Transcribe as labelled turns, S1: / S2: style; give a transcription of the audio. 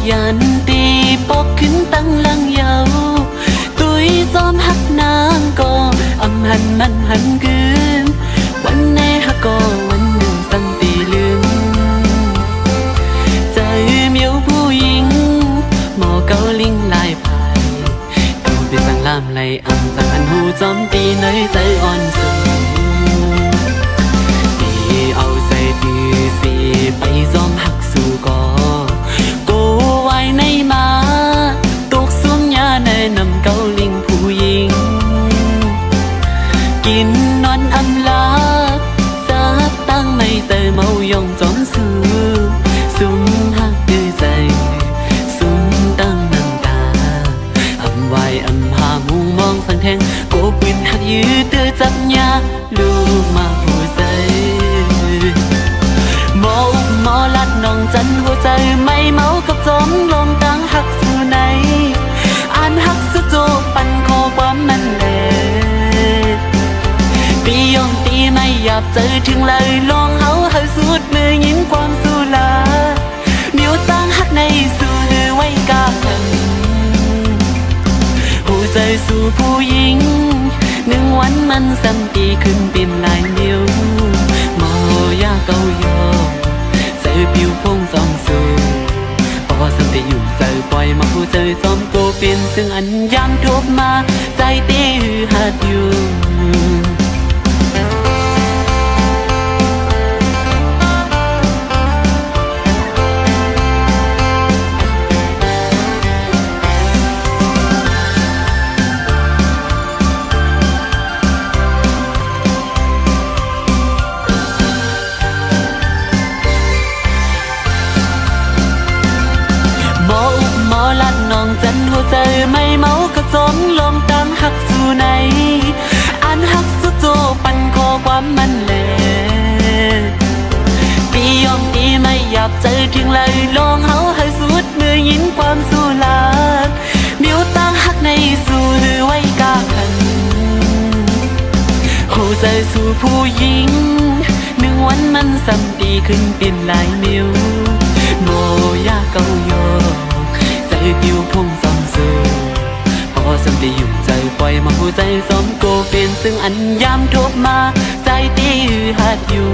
S1: ยันตีปอกขึ้นตั้งลังยาวตุยจอมหักนางก็อำหันมันหันคืนวันไหนหักก็วันหนึ่งสังตีลืมใจเมียวผู้หญิงหมอเกาลิงลายพายดูไปสั่งลามไหลอำสั่งหันหูจอมตีในใจอ่อนสูตีเอาใจดีสิไปจอมหักสู่ก่อไว้ในมาตกซุ้มยาในนำเกาลิงผู้หญิงกินนอนอำลาสักตั้งไม่เจอเมายองจอมสู้ซุ้มหักดื้อใจซุ้มตั้งน้ำตาอำไว้อำหามูมองสังแทงโกปินหักยืดเตือจับยาลูกมาหัวใจหมออุกหมอลัดน้องจันหัวใจไม่เมากับจอมลมตั้งหักสู่ไหนอ่านหักสุดโจปันคอความมันแหลตียองตีไม่หยาบเจอถึงเลยลองเฮาสุดมือยิ้มความสุลาเมียวตั้งหักในสู่หือไว้กาหันหัวใจสู่ผู้หญิงหนึ่งวันมันสัมตีขึ้นเป็นลายนิ้วมอยาเกายอใจผิวพงสองสูพอสัมตีอยู่ใจปล่อยมาผู้ใจซ้อมโกเป็นซึ่งอันยามทบมาใจตีหือหัดอยู่น้องจันหัวใจไม่เมากับจอมลมตั้งหักสู่ไหนอ่านหักสุดโจปันคอความมันแหลตียองตีไม่หยาบใจถึงเลยลองเฮาให้สุดมือยินความสู่ลาดเมียวตั้งหักในสู่หรือไว้กาขันหัวใจสู่ผู้หญิงหนึ่งวันมันสัมตีขึ้นเป็นลายเมียวโมยาเกายอใจผิวพงสองสูพอสัมตีอยู่ใจปล่อยมาหัวใจซ้อมโกเป็นซึ่งอันยามทบมาใจตีหัดอยู่